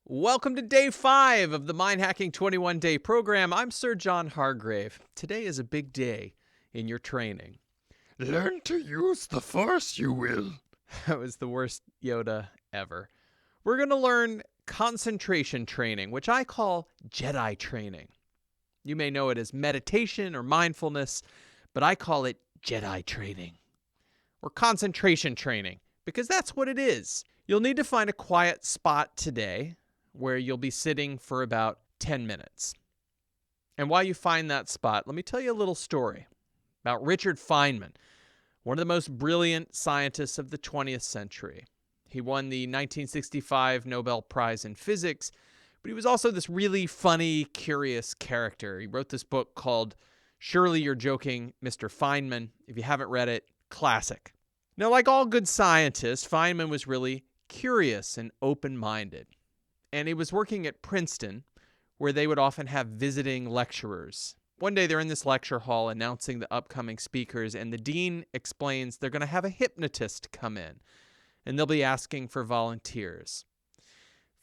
Welcome to day 5 of the Mind Hacking 21 Day program. I'm Sir John Hargrave. Today is a big day in your training. Learn to use the Force, you will. That was the worst Yoda ever. We're going to learn concentration training, which I call Jedi training. You may know it as meditation or mindfulness, but I call it Jedi training or concentration training because that's what it is. You'll need to find a quiet spot today where you'll be sitting for about 10 minutes. And while you find that spot, let me tell you a little story about Richard Feynman, one of the most brilliant scientists of the 20th century. He won the 1965 Nobel Prize in Physics, but he was also this really funny, curious character. He wrote this book called Surely You're Joking, Mr. Feynman. If you haven't read it, classic. Now, like all good scientists, Feynman was really curious and open-minded. And he was working at Princeton, where they would often have visiting lecturers. One day they're in this lecture hall announcing the upcoming speakers, and the dean explains they're going to have a hypnotist come in, and they'll be asking for volunteers.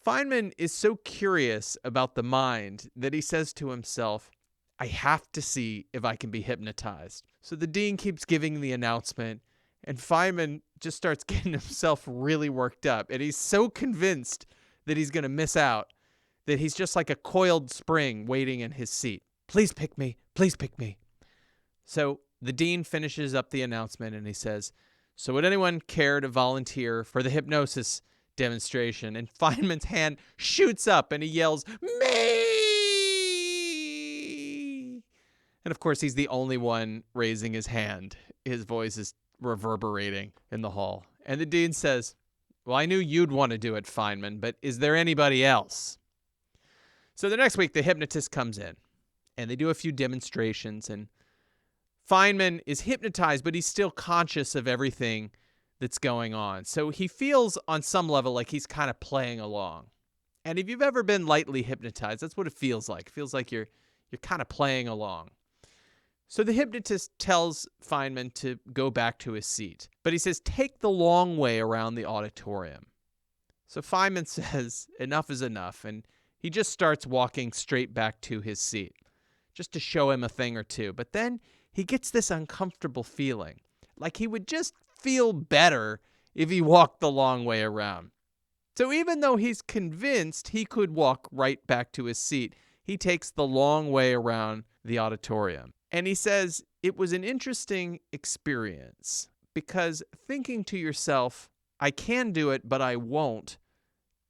Feynman is so curious about the mind that he says to himself, I have to see if I can be hypnotized. So the dean keeps giving the announcement, and Feynman just starts getting himself really worked up, and he's so convinced that he's going to miss out, that he's just like a coiled spring waiting in his seat. Please pick me. Please pick me. So the dean finishes up the announcement and he says, so would anyone care to volunteer for the hypnosis demonstration? And Feynman's hand shoots up and he yells, me! And of course, he's the only one raising his hand. His voice is reverberating in the hall. And the dean says, well, I knew you'd want to do it, Fineman, but is there anybody else? So the next week, the hypnotist comes in, and they do a few demonstrations, and Feynman is hypnotized, but he's still conscious of everything that's going on. So he feels on some level like he's kind of playing along. And if you've ever been lightly hypnotized, that's what it feels like. It feels like you're kind of playing along. So the hypnotist tells Feynman to go back to his seat. But he says, take the long way around the auditorium. So Feynman says, enough is enough. And he just starts walking straight back to his seat, just to show him a thing or two. But then he gets this uncomfortable feeling, like he would just feel better if he walked the long way around. So even though he's convinced he could walk right back to his seat, he takes the long way around the auditorium. And he says it was an interesting experience because thinking to yourself, I can do it, but I won't,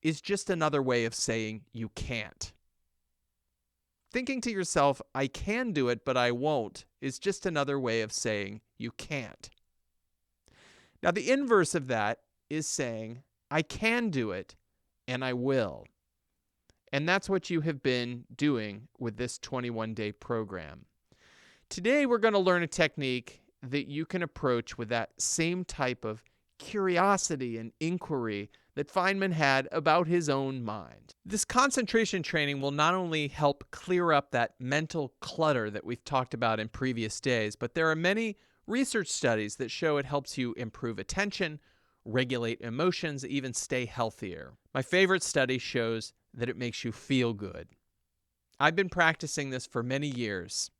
is just another way of saying you can't. Thinking to yourself, I can do it, but I won't, is just another way of saying you can't. Now, the inverse of that is saying, I can do it, and I will. And that's what you have been doing with this 21-day program. Today, we're going to learn a technique that you can approach with that same type of curiosity and inquiry that Feynman had about his own mind. This concentration training will not only help clear up that mental clutter that we've talked about in previous days, but there are many research studies that show it helps you improve attention, regulate emotions, even stay healthier. My favorite study shows that it makes you feel good. I've been practicing this for many years.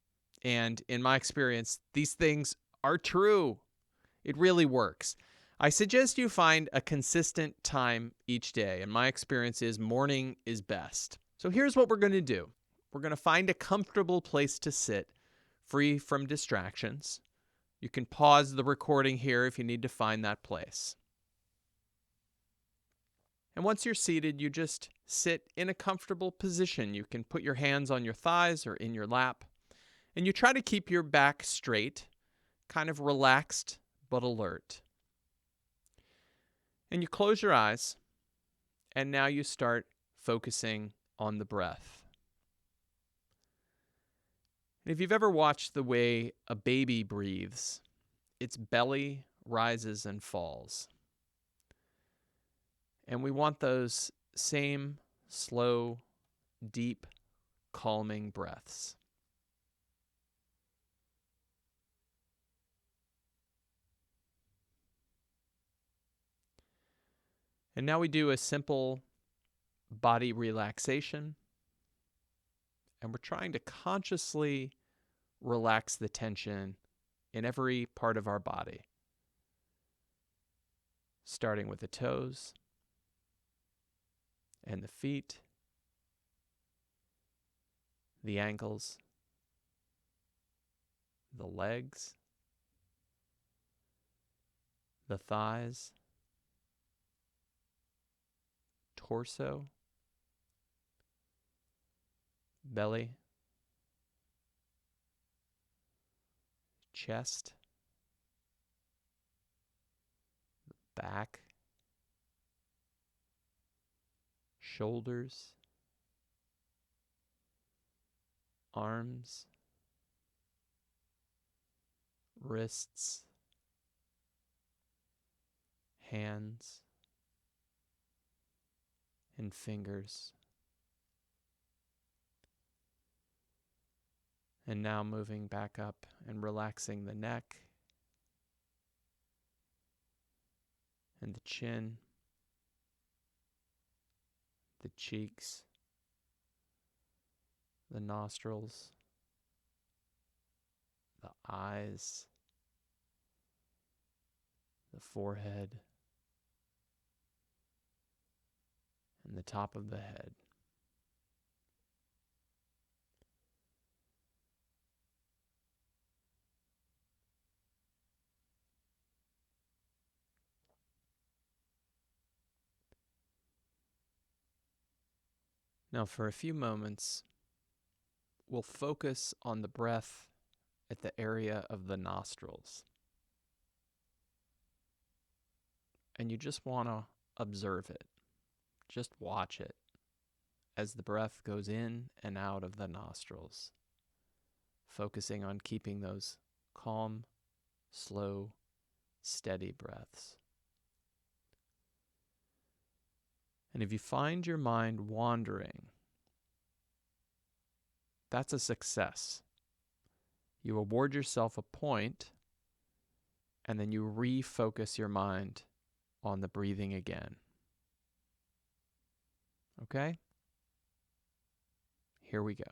And in my experience, these things are true. It really works. I suggest you find a consistent time each day. And my experience is morning is best. So here's what we're going to do. We're going to find a comfortable place to sit, free from distractions. You can pause the recording here if you need to find that place. And once you're seated, you just sit in a comfortable position. You can put your hands on your thighs or in your lap. And you try to keep your back straight, kind of relaxed but alert. And you close your eyes, and now you start focusing on the breath. And if you've ever watched the way a baby breathes, its belly rises and falls. And we want those same slow, deep, calming breaths. And now we do a simple body relaxation, and we're trying to consciously relax the tension in every part of our body, starting with the toes and the feet, the ankles, the legs, the thighs, torso, belly, chest, back, shoulders, arms, wrists, hands, and fingers. And now moving back up and relaxing the neck and the chin, the cheeks, the nostrils, the eyes, the forehead, and the top of the head. Now, for a few moments, we'll focus on the breath at the area of the nostrils. And you just want to observe it. Just watch it as the breath goes in and out of the nostrils, focusing on keeping those calm, slow, steady breaths. And if you find your mind wandering, that's a success. You award yourself a point, and then you refocus your mind on the breathing again. Okay? Here we go.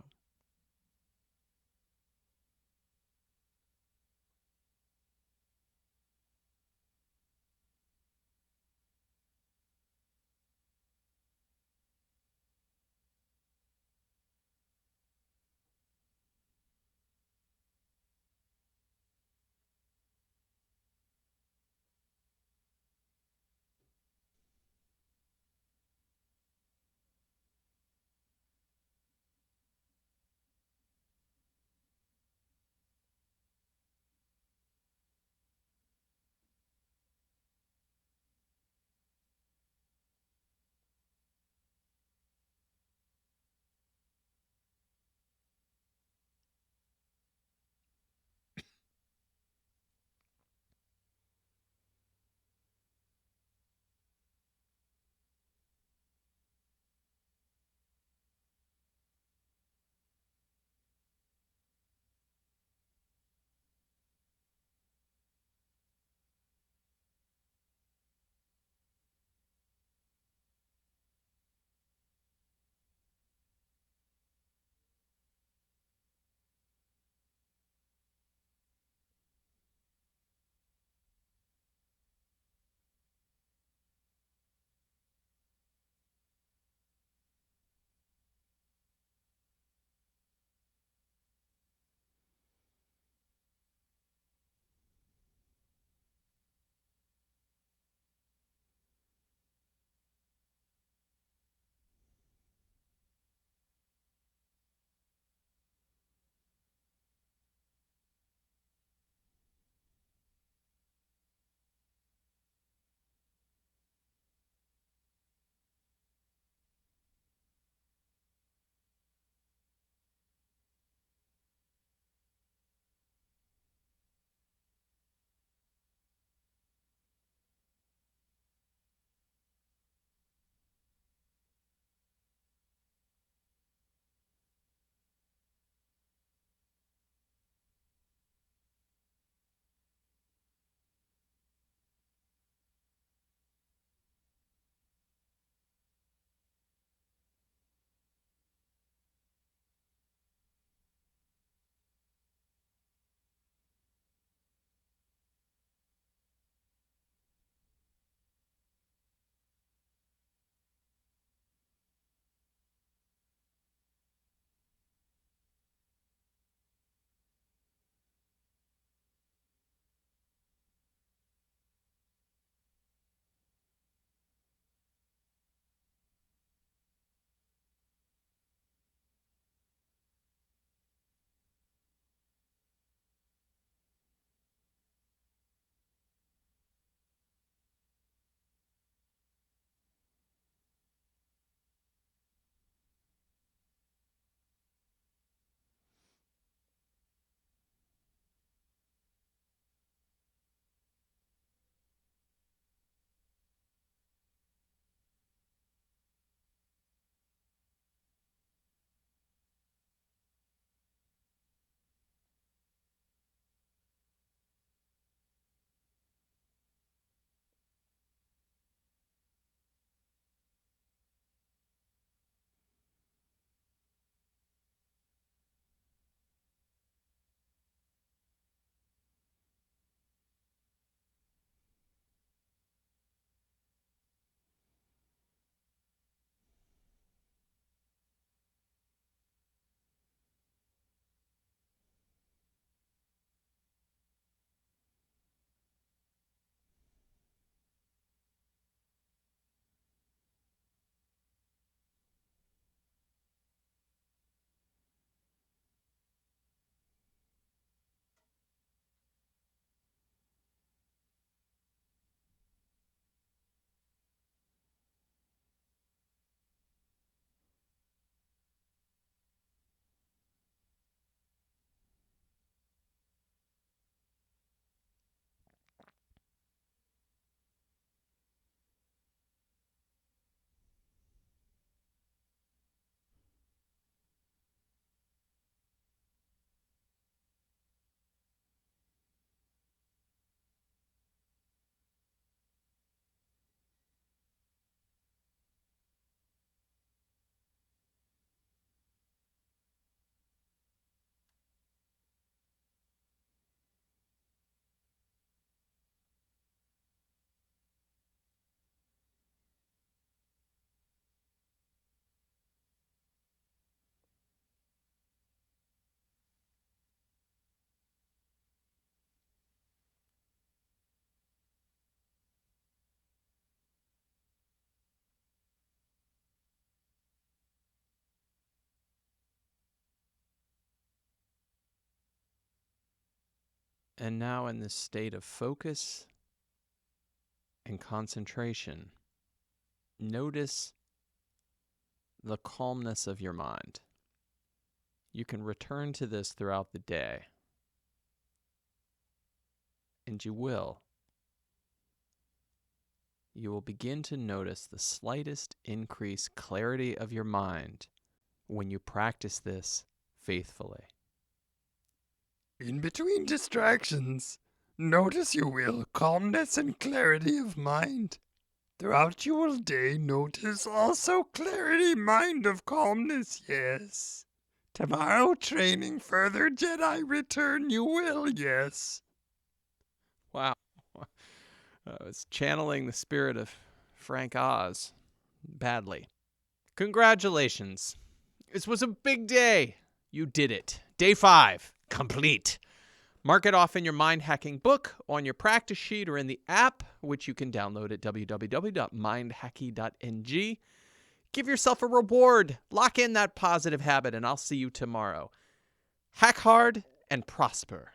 And now in this state of focus and concentration, notice the calmness of your mind. You can return to this throughout the day. And you will. You will begin to notice the slightest increased clarity of your mind when you practice this faithfully. In between distractions, notice you will calmness and clarity of mind. Throughout your day, notice also clarity, mind of calmness, yes. Tomorrow, training further Jedi return, you will, yes. Wow. I was channeling the spirit of Frank Oz badly. Congratulations. This was a big day. You did it. Day 5, complete. Mark it off in your mind hacking book, on your practice sheet, or in the app, which you can download at www.mindhacky.ng. Give yourself a reward. Lock in that positive habit, and I'll see you tomorrow. Hack hard and prosper.